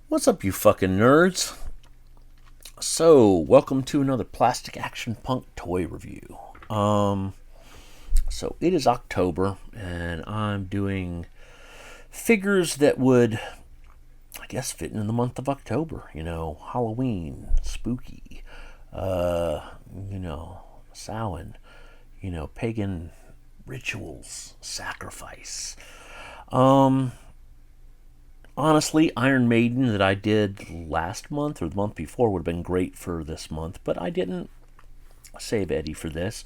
What's up, you fucking nerds? So, welcome to another Plastic Action Punk toy review. So it is October, and I'm doing figures that would, I guess, fit in the month of October. Halloween, spooky, uh, Samhain, pagan rituals, sacrifice. Um, Honestly, Iron Maiden that I did last month or the month before would have been great for this month, but I didn't save Eddie for this.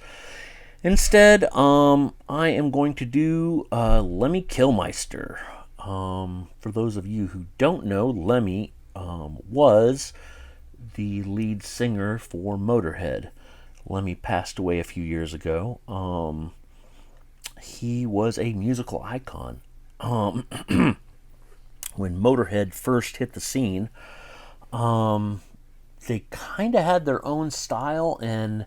Instead, I am going to do Lemmy Kilmister. For those of you who don't know, Lemmy was the lead singer for Motorhead. Lemmy passed away a few years ago. He was a musical icon. When Motorhead first hit the scene, they kind of had their own style, and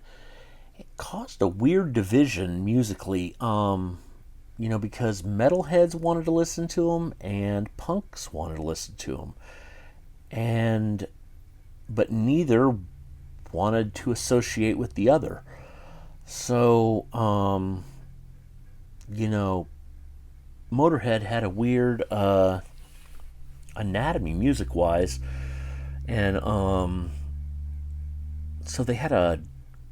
it caused a weird division musically. Because metalheads wanted to listen to them and punks wanted to listen to them, but neither wanted to associate with the other. So, Motorhead had a weird anatomy music wise, and so they had a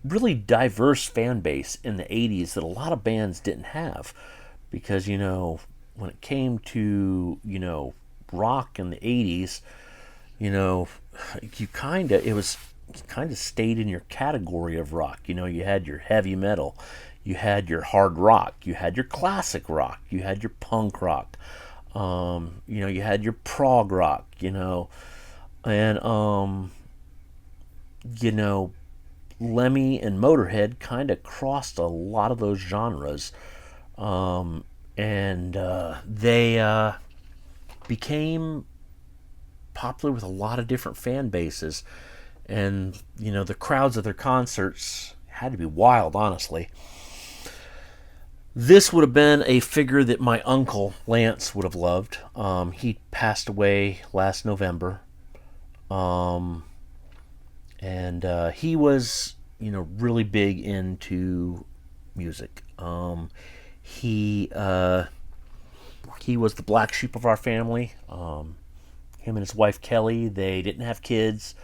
really diverse fan base in the 80s that a lot of bands didn't have, because when it came to rock in the 80s, you kind of stayed in your category of rock. You had your heavy metal, you had your hard rock, you had your classic rock, you had your punk rock, you had your prog rock, and Lemmy and Motorhead kind of crossed a lot of those genres, and they became popular with a lot of different fan bases, and the crowds at their concerts had to be wild, honestly. This would have been a figure that my uncle Lance would have loved. He passed away last November, and he was, really big into music. He was the black sheep of our family. Him and his wife Kelly, they didn't have kids.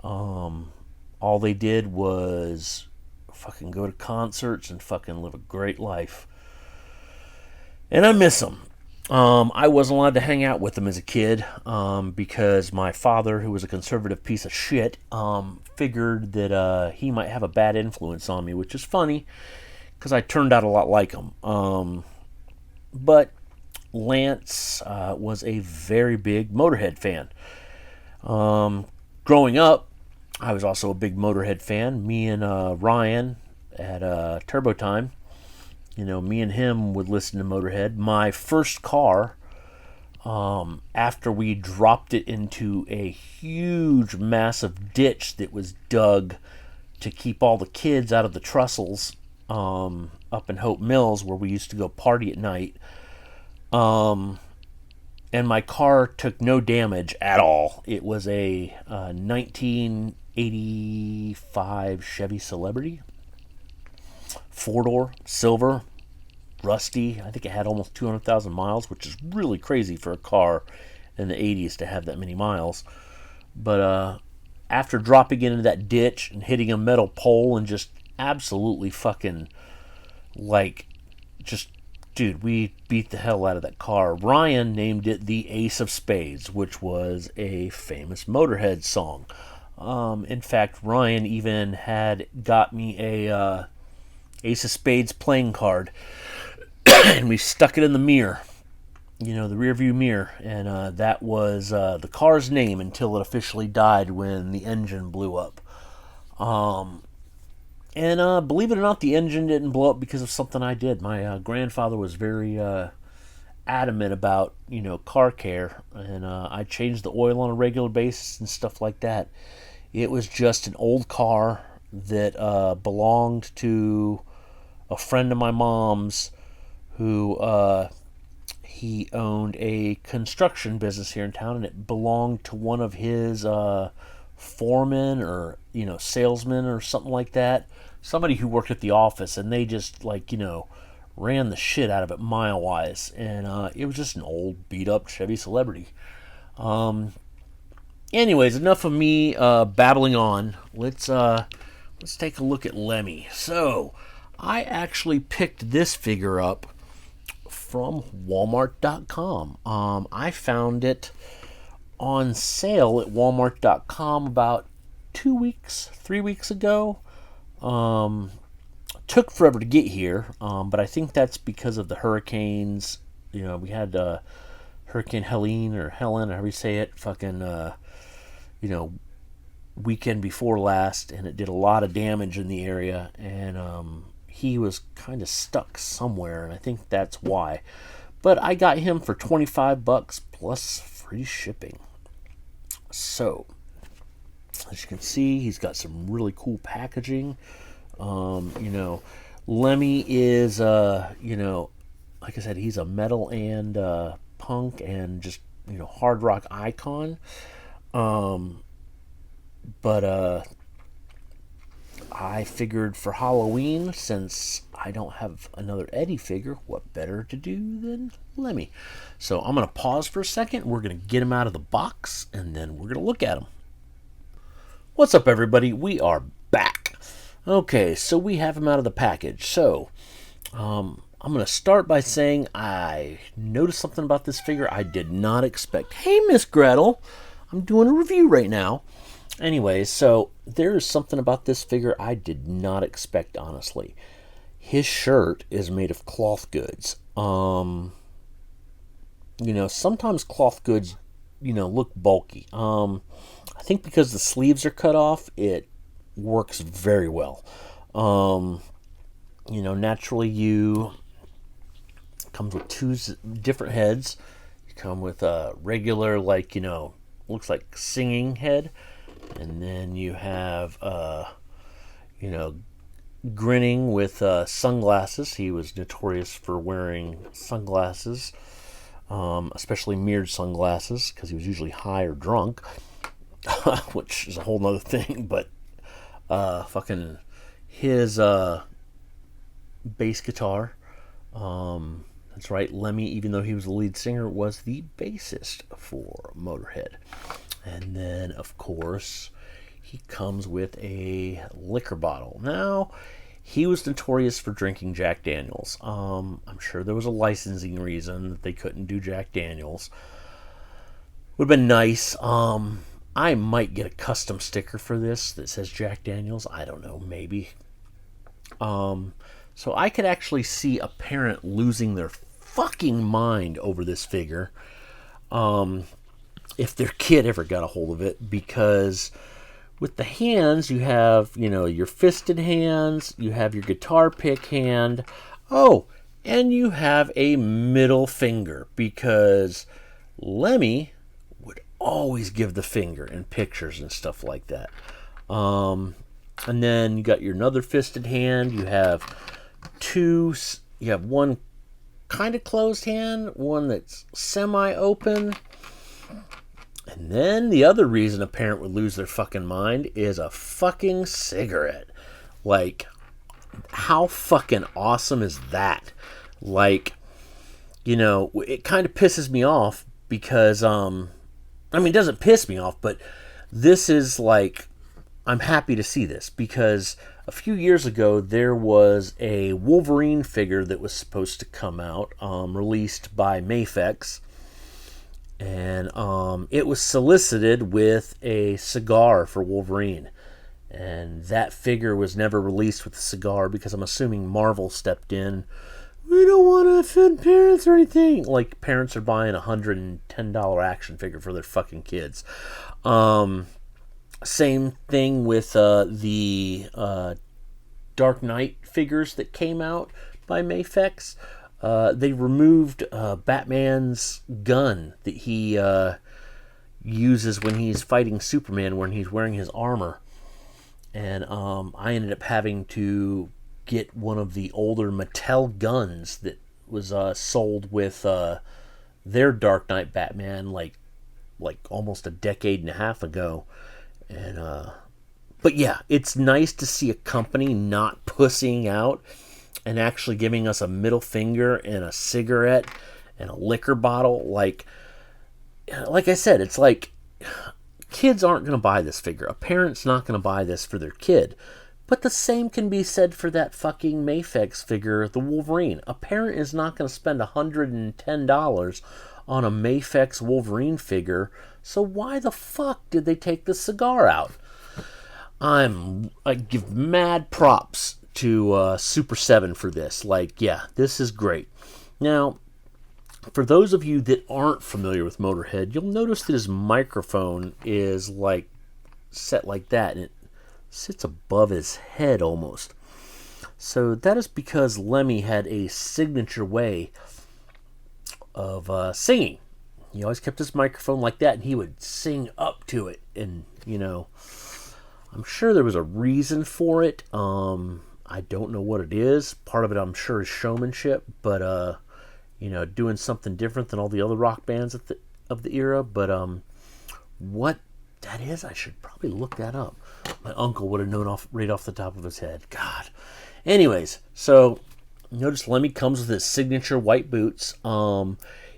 All they did was fucking go to concerts and fucking live a great life. And I miss him. I wasn't allowed to hang out with him as a kid, because my father, who was a conservative piece of shit, figured that he might have a bad influence on me, which is funny because I turned out a lot like him. But Lance was a very big Motorhead fan. Growing up, I was also a big Motorhead fan. Me and Ryan at Turbo Time, me and him would listen to Motorhead. My first car, after we dropped it into a huge, massive ditch that was dug to keep all the kids out of the trestles, up in Hope Mills, where we used to go party at night. And my car took no damage at all. It was a 1985 Chevy Celebrity, four-door, silver, rusty. I think it had almost 200,000 miles, which is really crazy for a car in the 80s to have that many miles. But after dropping it into that ditch and hitting a metal pole and just absolutely fucking, just, dude, we beat the hell out of that car. Ryan named it the Ace of Spades, which was a famous Motorhead song. In fact, Ryan even had got me a Ace of Spades playing card, and we stuck it in the mirror, the rear view mirror, and that was the car's name until it officially died when the engine blew up. And believe it or not, the engine didn't blow up because of something I did. My grandfather was very adamant about, car care, and I changed the oil on a regular basis and stuff like that. It was just an old car that belonged to a friend of my mom's, who he owned a construction business here in town, and it belonged to one of his foremen or salesmen or something like that. Somebody who worked at the office, and they just ran the shit out of it mile wise, and it was just an old beat up Chevy Celebrity. Anyways, enough of me babbling on. Let's take a look at Lemmy. So I actually picked this figure up from Walmart.com. I found it on sale at Walmart.com about 3 weeks ago. Took forever to get here, but I think that's because of the hurricanes. We had Hurricane Helene or Helen, or however you say it, weekend before last, and it did a lot of damage in the area, and he was kind of stuck somewhere, and I think that's why. But I got him for $25 plus free shipping. So, as you can see, he's got some really cool packaging. Lemmy is, like I said, he's a metal and punk and just, hard rock icon. But I figured for Halloween, since I don't have another Eddie figure, what better to do than Lemmy? So I'm going to pause for a second. We're going to get him out of the box, and then we're going to look at him. What's up, everybody? We are back. Okay, so we have him out of the package. So I'm going to start by saying I noticed something about this figure I did not expect. Hey, Miss Gretel. I'm doing a review right now. Anyways, so there's something about this figure I did not expect, honestly. His shirt is made of cloth goods. Sometimes cloth goods, look bulky. I think because the sleeves are cut off, it works very well. Naturally you comes with two different heads. You come with a regular, looks like singing head, and then you have grinning with sunglasses. He was notorious for wearing sunglasses, especially mirrored sunglasses, because he was usually high or drunk, which is a whole nother thing. But his bass guitar, that's right, Lemmy, even though he was the lead singer, was the bassist for Motorhead. And then, of course, he comes with a liquor bottle. Now, he was notorious for drinking Jack Daniels. I'm sure there was a licensing reason that they couldn't do Jack Daniels. Would have been nice. I might get a custom sticker for this that says Jack Daniels. I don't know, maybe. So I could actually see a parent losing their fucking mind over this figure. If their kid ever got a hold of it, because with the hands, you have, your fisted hands, you have your guitar pick hand, and you have a middle finger, because Lemmy would always give the finger in pictures and stuff like that. And then you got your another fisted hand, you have one kind of closed hand, one that's semi-open. And then the other reason a parent would lose their fucking mind is a fucking cigarette. How fucking awesome is that? It kind of pisses me off because, it doesn't piss me off, but this is I'm happy to see this, because a few years ago there was a Wolverine figure that was supposed to come out, released by Mafex. And it was solicited with a cigar for Wolverine. And that figure was never released with the cigar, because I'm assuming Marvel stepped in. We don't want to offend parents or anything. Parents are buying a $110 action figure for their fucking kids. Same thing with the Dark Knight figures that came out by Mafex. They removed Batman's gun that he uses when he's fighting Superman, when he's wearing his armor. And I ended up having to get one of the older Mattel guns that was sold with their Dark Knight Batman like almost a decade and a half ago. And but yeah, it's nice to see a company not pussying out and actually giving us a middle finger and a cigarette and a liquor bottle. Like I said, it's like kids aren't going to buy this figure. A parent's not going to buy this for their kid. But the same can be said for that fucking Mafex figure, the Wolverine. A parent is not going to spend $110 on a Mafex Wolverine figure, so why the fuck did they take the cigar out? I give mad props to Super7 for this. Like, yeah, this is great. Now, for those of you that aren't familiar with Motorhead, you'll notice that his microphone is like set like that, and it sits above his head almost. So that is because Lemmy had a signature way of singing. He always kept his microphone like that, and he would sing up to it. And, I'm sure there was a reason for it. I don't know what it is. Part of it, I'm sure, is showmanship, but doing something different than all the other rock bands of the era. But what that is, I should probably look that up. My uncle would have known right off the top of his head. God. Anyways, so notice Lemmy comes with his signature white boots.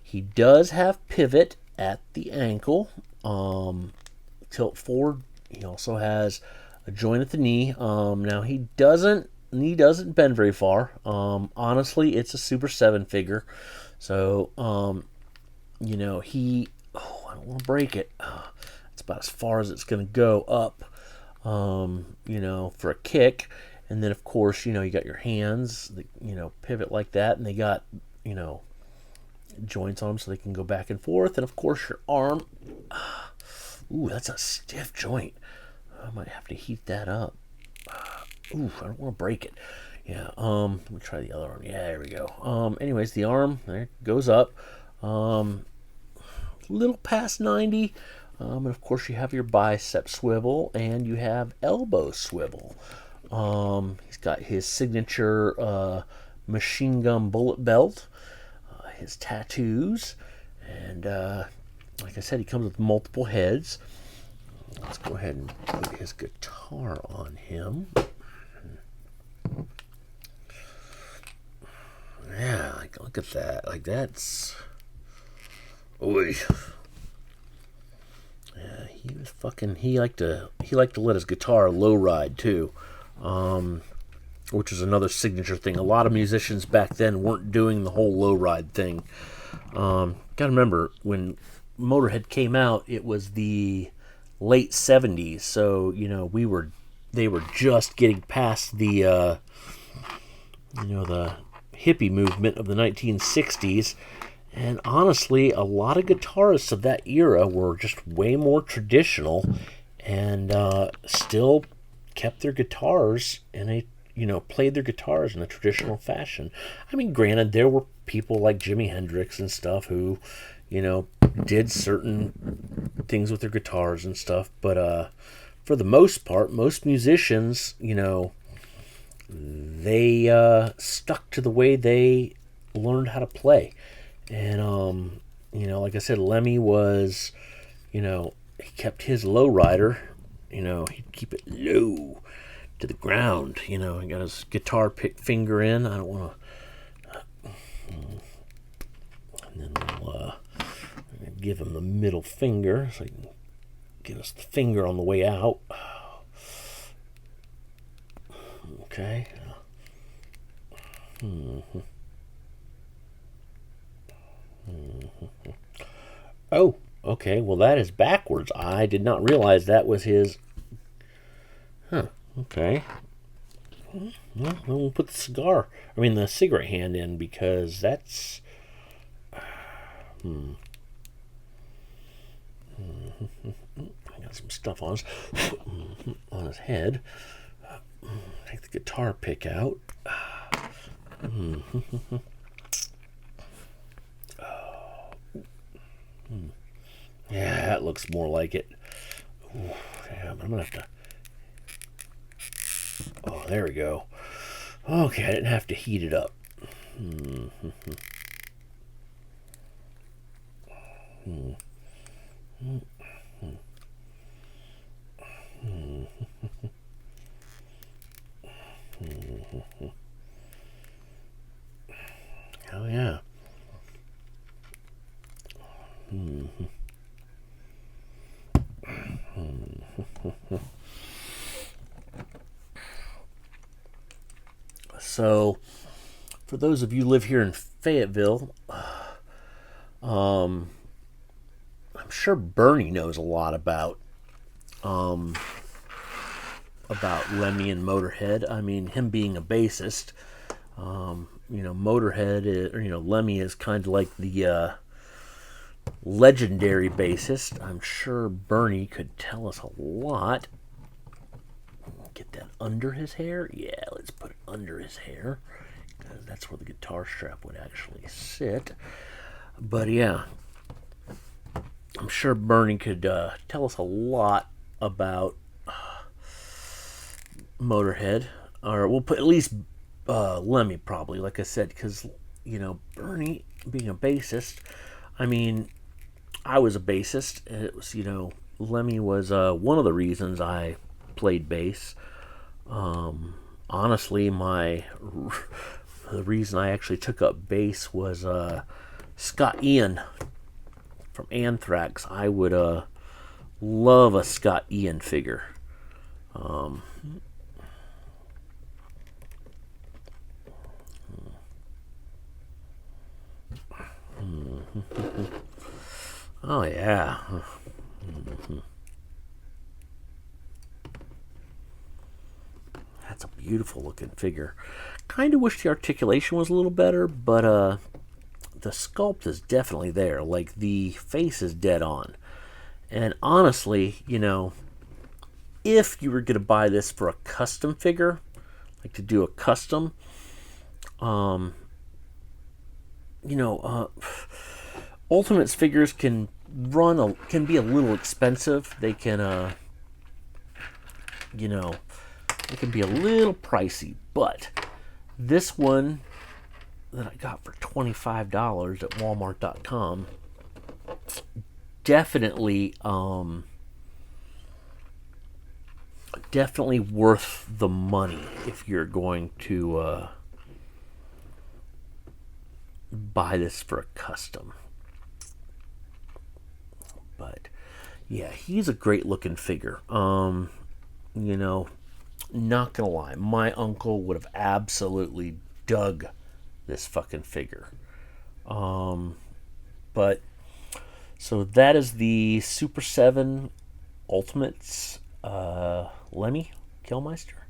He does have pivot at the ankle, tilt forward. He also has a joint at the knee. Now he doesn't bend very far. Honestly, it's a Super7 figure, so he. Oh, I don't want to break it. It's about as far as it's going to go up. For a kick, and then of course you got your hands that pivot like that, and they got joints on them so they can go back and forth, and of course your arm. Ooh, that's a stiff joint. I might have to heat that up. Ooh, I don't want to break it. Yeah. Let me try the other arm. Yeah, there we go. Anyways, the arm there goes up. Little past 90. And of course, you have your bicep swivel and you have elbow swivel. He's got his signature machine gun bullet belt, his tattoos, and like I said, he comes with multiple heads. Let's go ahead and put his guitar on him. Yeah, look at that. Like, that's... Oy. Yeah, he was fucking... He liked to let his guitar low ride, too. Which is another signature thing. A lot of musicians back then weren't doing the whole low ride thing. Gotta remember, when Motorhead came out, it was the late 70s, so they were just getting past the the hippie movement of the 1960s, and honestly a lot of guitarists of that era were just way more traditional and still kept their guitars in a played their guitars in a traditional fashion. I mean, granted, there were people like Jimi Hendrix and stuff who did certain things with their guitars and stuff, but for the most part, most musicians, they stuck to the way they learned how to play. And like I said, Lemmy was, he kept his low rider, he'd keep it low to the ground. He got his guitar pick finger in. I don't want to. And then we'll give him the middle finger so he can give us the finger on the way out. Okay. Oh, okay. Well, that is backwards. I did not realize that was his. Huh. Okay. Well, we'll put the cigarette hand in, because that's... I got some stuff on his head. Take the guitar pick out. Yeah, that looks more like it. Ooh, damn, I'm gonna have to... Oh, there we go. Okay, I didn't have to heat it up. Oh yeah. So, for those of you who live here in Fayetteville, I'm sure Bernie knows a lot about Lemmy and Motorhead. I mean, him being a bassist, Motorhead, Lemmy is kind of like the legendary bassist. I'm sure Bernie could tell us a lot. Get that under his hair? Yeah, let's put it under his hair, because that's where the guitar strap would actually sit. But yeah, I'm sure Bernie could tell us a lot about Motorhead, or we'll put at least Lemmy probably, like I said, because Bernie being a bassist. I mean, I was a bassist. It was Lemmy was one of the reasons I played bass. Honestly, the reason I actually took up bass was Scott Ian from Anthrax. I would love a Scott Ian figure. Oh yeah. That's a beautiful looking figure. Kind of wish the articulation was a little better, but the sculpt is definitely there. Like, the face is dead on. And honestly, if you were going to buy this for a custom figure, like to do a custom, Ultimates figures can be a little expensive. They can it can be a little pricey, but this one that I got for $25 at Walmart.com definitely worth the money if you're going to buy this for a custom. But yeah, he's a great looking figure. Not gonna lie, my uncle would have absolutely dug this fucking figure. But so that is the Super7 Ultimates Lemmy Kilmister.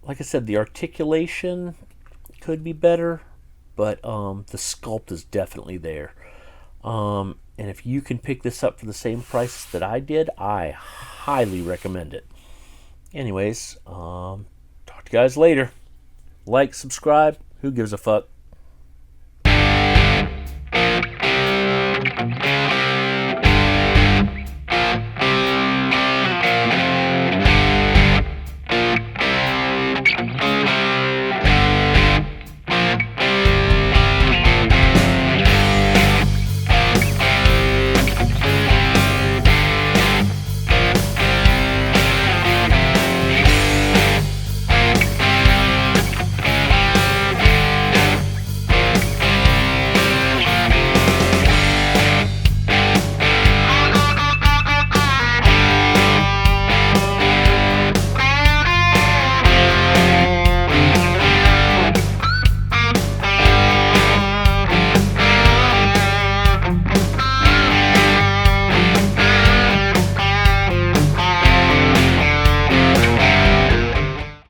Like I said, the articulation could be better, but the sculpt is definitely there. And if you can pick this up for the same price that I did, I highly recommend it. Anyways, talk to you guys later. Like, subscribe, who gives a fuck?